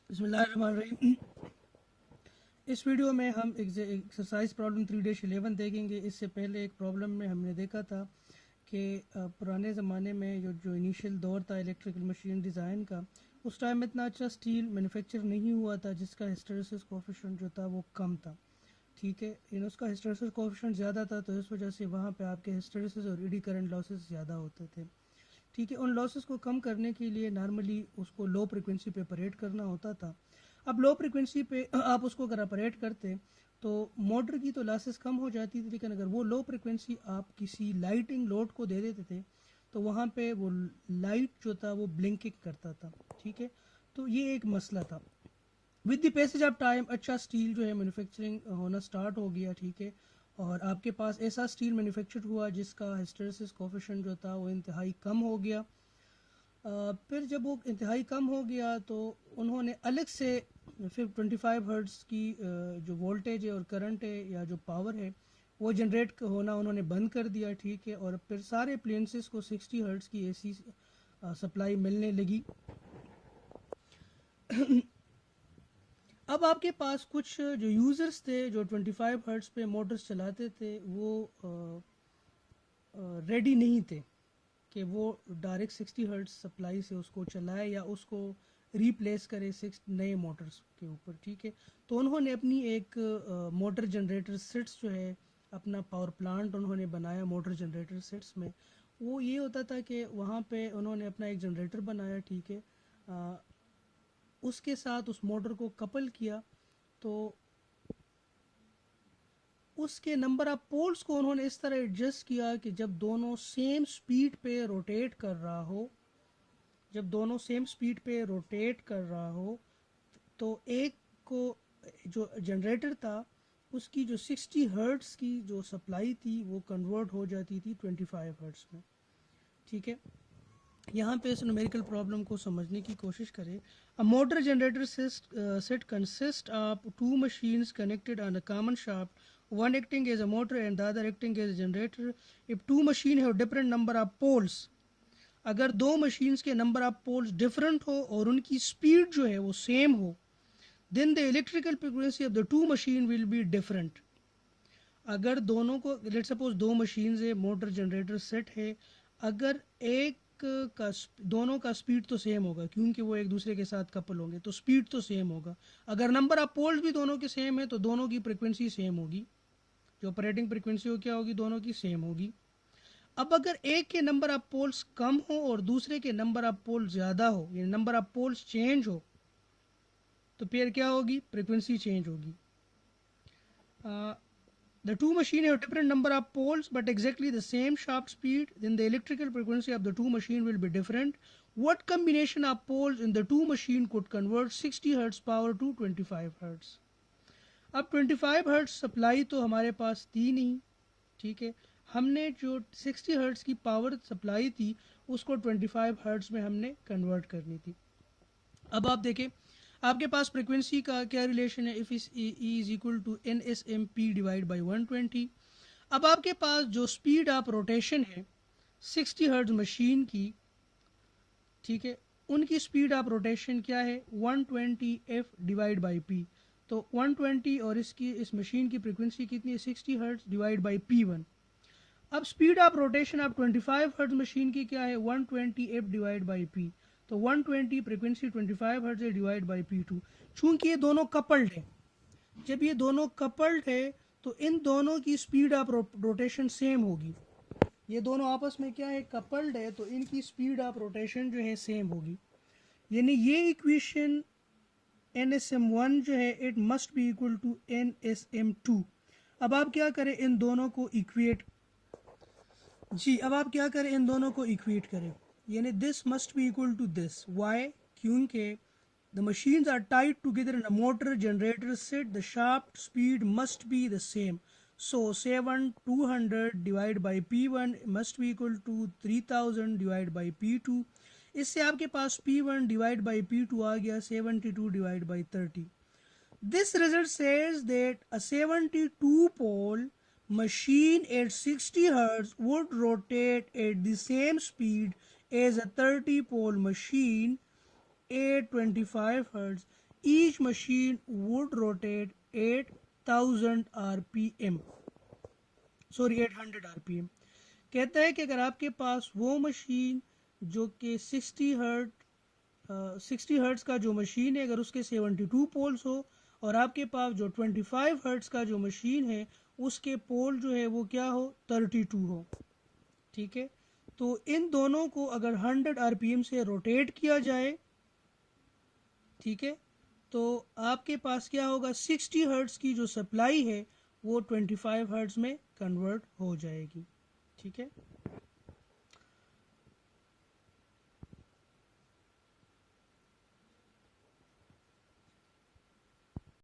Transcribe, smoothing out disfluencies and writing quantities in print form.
बिस्मिल्लाहिर्रहमानिर्रहीम। इस वीडियो में हम एक्सरसाइज प्रॉब्लम 3-11 देखेंगे। इससे पहले एक प्रॉब्लम में हमने देखा था कि पुराने ज़माने में जो इनिशियल दौर था इलेक्ट्रिकल मशीन डिज़ाइन का, उस टाइम इतना अच्छा स्टील मैन्युफैक्चर नहीं हुआ था जिसका हिस्टैरिसीस कोएफिशिएंट जो था वो कम था। ठीक है, उसका हिस्टैरिसीस कोएफिशिएंट ज़्यादा था तो इस वजह से वहाँ पे आपके हिस्टैरिसीस और ईडी करंट लॉसेस ज़्यादा होते थे। ठीक है, उन लॉसेस को कम करने के लिए नॉर्मली उसको लो फ्रिक्वेंसी पे ऑपरेट करना होता था। अब लो फ्रिक्वेंसी पे आप उसको अगर ऑपरेट करते तो मोटर की तो लॉसेस कम हो जाती थी, लेकिन अगर वो लो फ्रिक्वेंसी आप किसी लाइटिंग लोड को दे देते थे तो वहाँ पे वो लाइट जो था वो ब्लिंकिंग करता था। ठीक है, तो ये एक मसला था। With the passage of time अच्छा स्टील जो है मैन्युफैक्चरिंग होना स्टार्ट हो गया। ठीक है, और आपके पास ऐसा स्टील मैन्युफैक्चर हुआ जिसका हिस्टैरिसीस कोएफिशिएंट जो था वो इंतहाई कम हो गया। फिर जब वो इंतहाई कम हो गया तो उन्होंने अलग से फिर 25 हर्ट्ज़ की जो वोल्टेज है और करंट है या जो पावर है वो जनरेट होना उन्होंने बंद कर दिया। ठीक है, और फिर सारे अप्लायंसेस को 60 हर्ट्ज़ की एसी सप्लाई मिलने लगी। अब आपके पास कुछ जो यूज़र्स थे जो 25 हर्ट्ज़ पे मोटर्स चलाते थे वो रेडी नहीं थे कि वो डायरेक्ट 60 हर्ट्ज़ सप्लाई से उसको चलाए या उसको रिप्लेस करे 6 नए मोटर्स के ऊपर। ठीक है, तो उन्होंने अपनी एक मोटर जनरेटर सेट्स जो है अपना पावर प्लांट उन्होंने बनाया मोटर जनरेटर सेट्स में। वो ये होता था कि वहाँ पे उन्होंने अपना एक जनरेटर बनाया। ठीक है, उसके साथ उस मोटर को कपल किया तो उसके नंबर ऑफ पोल्स को उन्होंने इस तरह एडजस्ट किया कि जब दोनों सेम स्पीड पे रोटेट कर रहा हो, जब दोनों सेम स्पीड पे रोटेट कर रहा हो तो एक को जो जनरेटर था उसकी जो 60 हर्ट्ज़ की जो सप्लाई थी वो कन्वर्ट हो जाती थी 25 हर्ट्ज़ में। ठीक है, यहाँ पे इस न्यूमेरिकल प्रॉब्लम को समझने की कोशिश करें। A motor generator set consist of two machines connected on a common shaft, one acting as a motor and the other acting as a generator. If two machines have different number of poles, अगर दो machines के number of poles different हो और उनकी speed जो है वो same हो, then the electrical frequency of the two machine will be different. अगर दोनों को लेट सपोज दो मशीन्स है, मोटर जनरेटर सेट है, अगर एक का दोनों का स्पीड तो सेम होगा क्योंकि वो एक दूसरे के साथ कपल होंगे तो स्पीड तो सेम होगा। अगर नंबर ऑफ पोल्स भी दोनों के सेम है तो दोनों की फ्रिक्वेंसी सेम होगी, जो ऑपरेटिंग फ्रिक्वेंसी हो क्या होगी, दोनों की सेम होगी। अब अगर एक के नंबर ऑफ पोल्स कम हो और दूसरे के नंबर ऑफ पोल्स ज़्यादा हो, यानी नंबर ऑफ पोल्स चेंज हो, तो फिर क्या होगी, फ्रिक्वेंसी चेंज होगी। The two machines have different number of poles but exactly the same shaft speed, then the electrical frequency of the two machines will be different. What combination of poles in the two machines could convert 60 Hz power to 25 Hz? अब 25 hertz supply तो हमारे पास थी नहीं। ठीक है, हमने जो 60 hertz की पावर सप्लाई थी उसको 25 हर्ट्ज में हमने कन्वर्ट करनी थी। अब आप देखें आपके पास फ्रिक्वेंसी का क्या रिलेशन है, if is equal to N S M P divide by 120। अब आपके पास जो स्पीड ऑफ रोटेशन है 60 हर्ट्ज मशीन की, ठीक है, उनकी स्पीड ऑफ रोटेशन क्या है 120 एफ डिवाइड बाई पी। तो 120 और इस मशीन की फ्रिक्वेंसी कितनी है 60 हर्ट्ज डिवाइड बाई P1। अब speed of rotation of 25 hertz machine की क्या है 120 एफ डिवाइड बाई पी। तो 120 frequency 25 hertz divide by P2। चूंकि ये दोनों कपल्ड है, जब ये दोनों कपल्ड है तो इन दोनों की स्पीड ऑफ रोटेशन सेम होगी। ये दोनों आपस में क्या है, कपल्ड है, तो इनकी स्पीड ऑफ रोटेशन जो है सेम होगी। यानी ये इक्वेशन NSM1 जो है it must be equal to NSM2। अब आप क्या करें, इन दोनों को इक्वेट, जी अब आप क्या करें, इन दोनों को इक्वेट करें, यानी this must be equal to this. Why, क्योंकि the machines are tied together in a motor generator set, the shaft speed must be the same. So 200 divide by P1 must be equal to 3000 divide by P2। इससे आपके पास P1 divide by P2 आ गया 72 divide by 30। This result says that a 72 pole machine at 60 Hz would rotate at the same speed as a 30 pole machine at 25 Hz each machine would rotate 8,000 RPM, sorry 800 RPM। कहता है कि अगर आपके पास वो machine जो कि 60 hertz का जो मशीन है, अगर उसके 72 पोल्स हो, और आपके पास जो 25 हर्ट्स का जो मशीन है उसके पोल जो है वो क्या हो, 32 हो, ठीक है। तो इन दोनों को अगर 100 RPM से रोटेट किया जाए, ठीक है, तो आपके पास क्या होगा, 60 हर्ट्स की जो सप्लाई है वो 25 हर्ट्स में कन्वर्ट हो जाएगी, ठीक है।